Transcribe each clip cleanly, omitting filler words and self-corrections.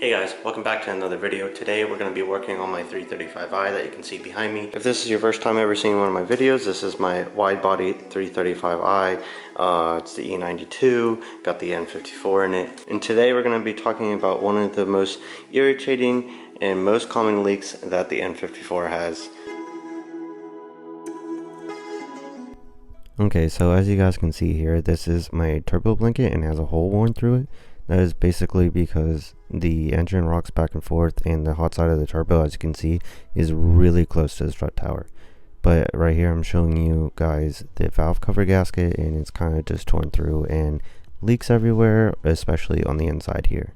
Hey guys, welcome back to another video. Today we're going to be working on my 335i that you can see behind me. If this is your first time ever seeing one of my videos, this is my wide body 335i. It's the E92, got the N54 in it. And today we're going to be talking about one of the most irritating and most common leaks that the N54 has. Okay, so as you guys can see here, this is my turbo blanket and has a hole worn through it. That is basically because the engine rocks back and forth and the hot side of the turbo, as you can see, is really close to the strut tower. But right here I'm showing you guys the valve cover gasket, and it's kind of just torn through and leaks everywhere, especially on the inside here.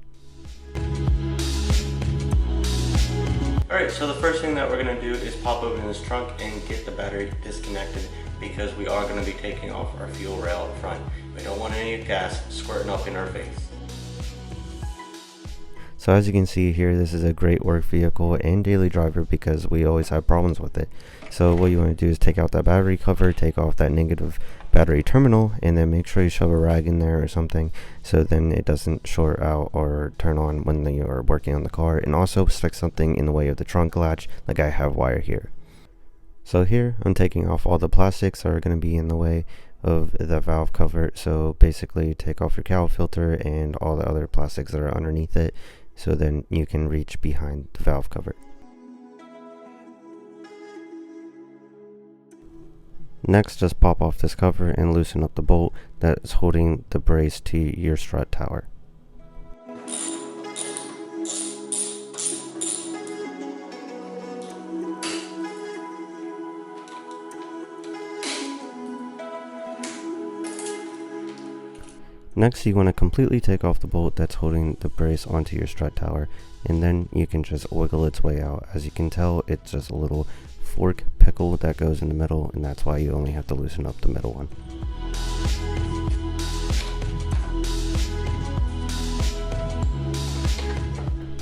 Alright, so the first thing that we're going to do is pop open this trunk and get the battery disconnected, because we are going to be taking off our fuel rail up front. We don't want any gas squirting up in our face. So as you can see here, this is a great work vehicle and daily driver because we always have problems with it. So what you want to do is take out that battery cover, take off that negative battery terminal, and then make sure you shove a rag in there or something so then it doesn't short out or turn on when you are working on the car. And also stick something in the way of the trunk latch, like I have wire here. So here I'm taking off all the plastics that are going to be in the way of the valve cover. So basically take off your cowl filter and all the other plastics that are underneath it, so then you can reach behind the valve cover. Next, just pop off this cover and loosen up the bolt that's holding the brace to your strut tower. Next, you want to completely take off the bolt that's holding the brace onto your strut tower, and then you can just wiggle its way out. As you can tell, it's just a little fork pickle that goes in the middle, and that's why you only have to loosen up the middle one.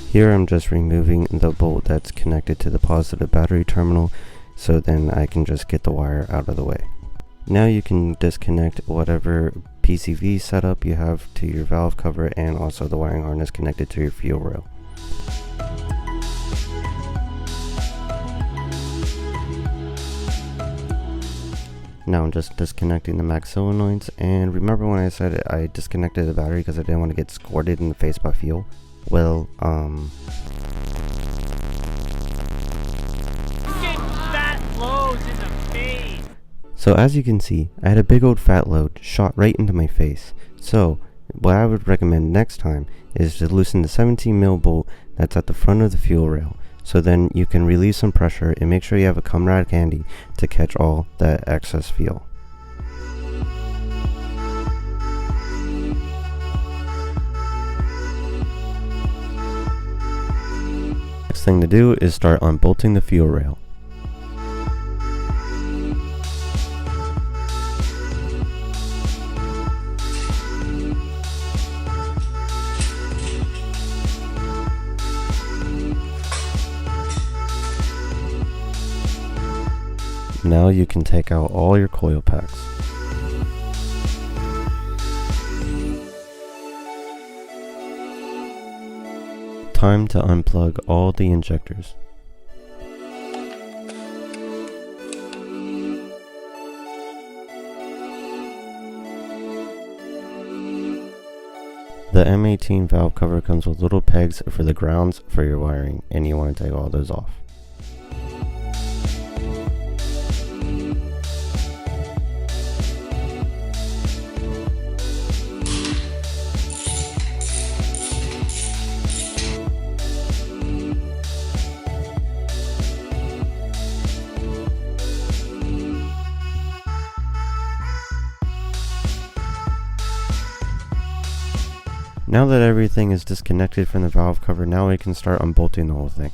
Here I'm just removing the bolt that's connected to the positive battery terminal, so then I can just get the wire out of the way. Now you can disconnect whatever PCV setup you have to your valve cover, and also the wiring harness connected to your fuel rail. Now I'm just disconnecting the mag solenoids, and remember when I said I disconnected the battery because I didn't want to get squirted in the face by fuel? Well, So as you can see, I had a big old fat load shot right into my face. So what I would recommend next time is to loosen the 17mm bolt that's at the front of the fuel rail, so then you can release some pressure and make sure you have a cum rag handy to catch all that excess fuel. Next thing to do is start unbolting the fuel rail. Now you can take out all your coil packs. Time to unplug all the injectors. The M18 valve cover comes with little pegs for the grounds for your wiring, and you want to take all those off. Now that everything is disconnected from the valve cover, now we can start unbolting the whole thing.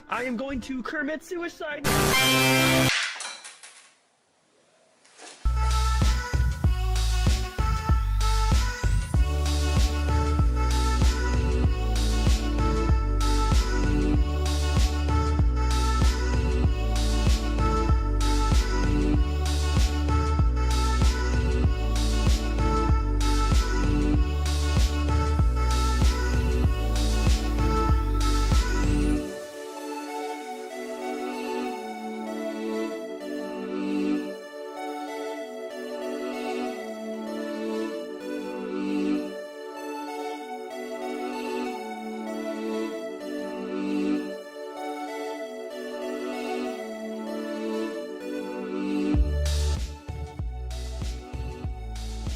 I am going to commit suicide.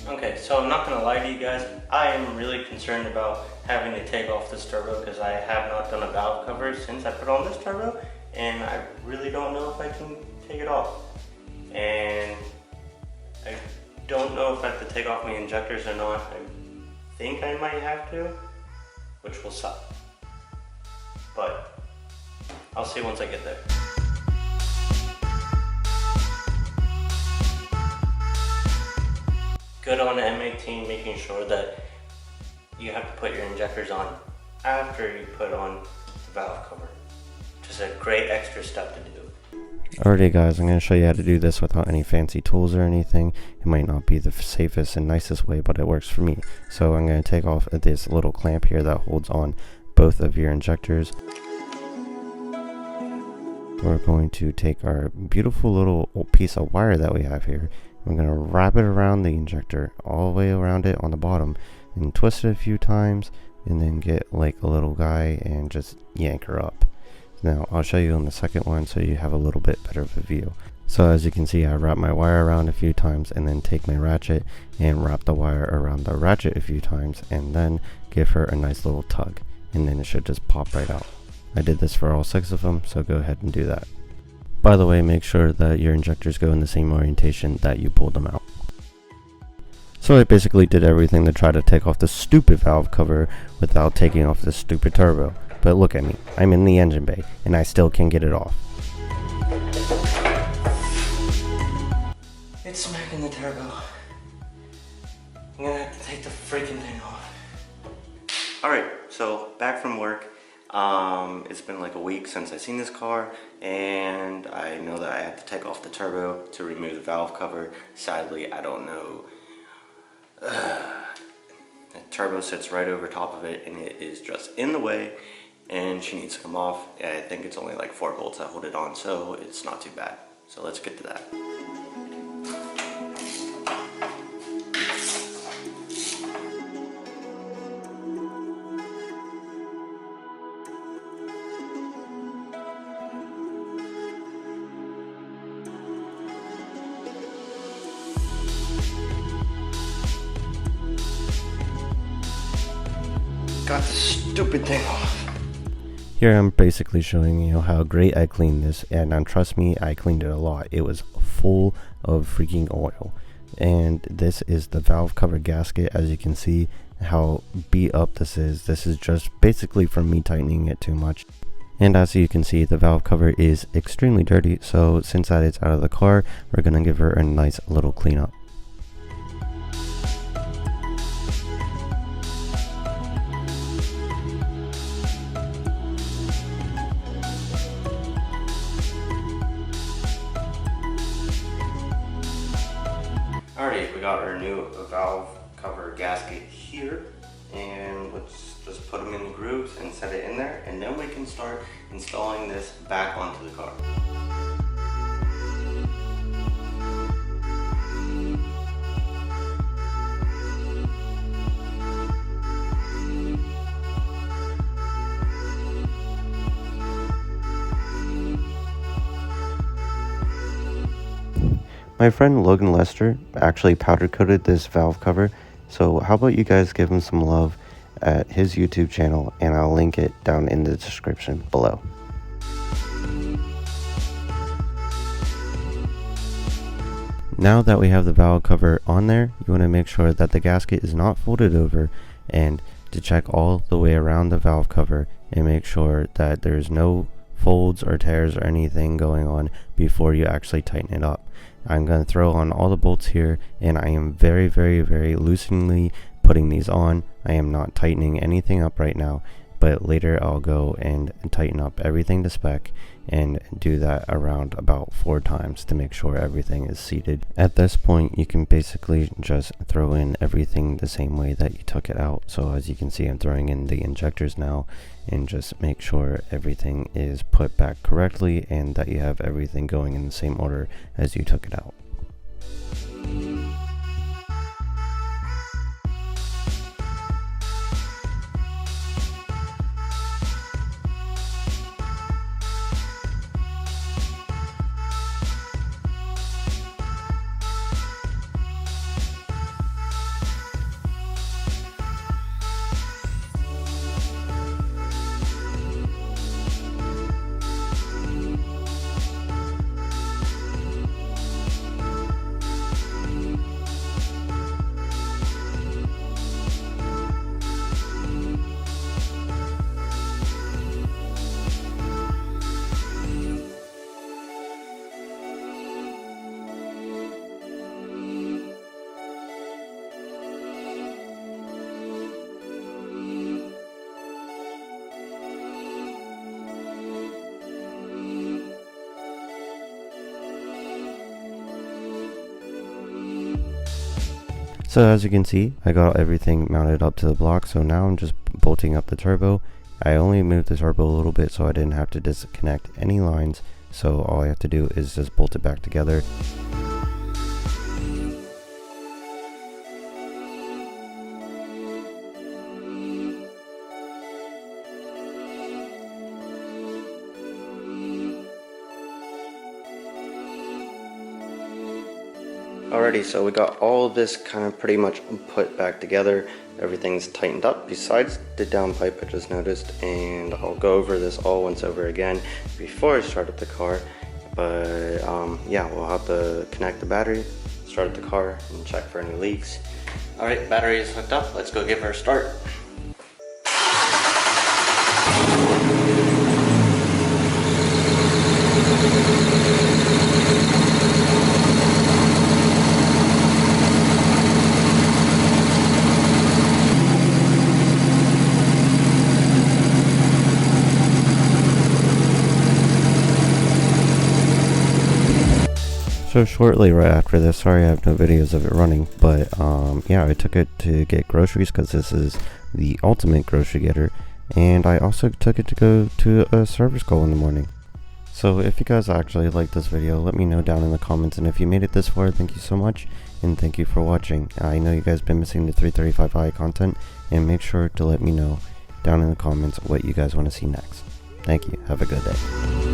Okay, so I'm not gonna lie to you guys, I am really concerned about having to take off this turbo because I have not done a valve cover since I put on this turbo, and I really don't know if I can take it off. And I don't know if I have to take off my injectors or not. I think I might have to, which will suck. But I'll see once I get there. Good on M18 making sure that you have to put your injectors on after you put on the valve cover. Just a great extra step to do. Alrighty guys, I'm going to show you how to do this without any fancy tools or anything. It might not be the safest and nicest way, but it works for me. So I'm going to take off this little clamp here that holds on both of your injectors. We're going to take our beautiful little piece of wire that we have here. We're going to wrap it around the injector, all the way around it on the bottom, and twist it a few times, and then get like a little guy and just yank her up. Now I'll show you on the second one so you have a little bit better of a view. So as you can see, I wrap my wire around a few times and then take my ratchet and wrap the wire around the ratchet a few times and then give her a nice little tug, and then it should just pop right out. I did this for all 6 of them, so go ahead and do that. By the way, make sure that your injectors go in the same orientation that you pulled them out. So I basically did everything to try to take off the stupid valve cover without taking off the stupid turbo. But look at me, I'm in the engine bay and I still can't get it off. It's smacking the turbo. I'm gonna have to take the freaking thing off. Alright, so back from work. It's been like a week since I seen this car, and I know that I have to take off the turbo to remove the valve cover. Sadly, I don't know. The turbo sits right over top of it, and it is just in the way, and she needs to come off. I think it's only like 4 bolts that hold it on, so it's not too bad. So let's get to that. Got the stupid thing off. Here I'm basically showing you how great I cleaned this, and trust me, I cleaned it a lot. It was full of freaking oil. And this is the valve cover gasket. As you can see how beat up this is. This is just basically from me tightening it too much. And as you can see, the valve cover is extremely dirty, so since that it's out of the car, we're gonna give her a nice little cleanup. Alrighty, we got our new valve cover gasket here, and let's just put them in the grooves and set it in there, and then we can start installing this back onto the car. My friend Logan Lester actually powder coated this valve cover, so how about you guys give him some love at his YouTube channel, and I'll link it down in the description below. Now that we have the valve cover on there, you want to make sure that the gasket is not folded over, and to check all the way around the valve cover and make sure that there's no folds or tears or anything going on before you actually tighten it up. I'm going to throw on all the bolts here, and I am very loosely putting these on. I am not tightening anything up right now, but later I'll go and tighten up everything to spec and do that around about 4 times to make sure everything is seated. At this point, you can basically just throw in everything the same way that you took it out. So as you can see, I'm throwing in the injectors now, and just make sure everything is put back correctly and that you have everything going in the same order as you took it out. So as you can see, I got everything mounted up to the block, so now I'm just bolting up the turbo. I only moved the turbo a little bit so I didn't have to disconnect any lines, so all I have to do is just bolt it back together. Alrighty, so we got all this kind of pretty much put back together. Everything's tightened up besides the downpipe I just noticed, and I'll go over this all once over again before I start up the car. But yeah, we'll have to connect the battery, start up the car, and check for any leaks. Alright, battery is hooked up. Let's go give her a start. So shortly right after this, sorry I have no videos of it running, but yeah, I took it to get groceries because this is the ultimate grocery getter, and I also took it to go to a service call in the morning. So if you guys actually like this video, let me know down in the comments, and if you made it this far, thank you so much, and thank you for watching. I know you guys been missing the 335i content, and make sure to let me know down in the comments what you guys want to see next. Thank you, have a good day.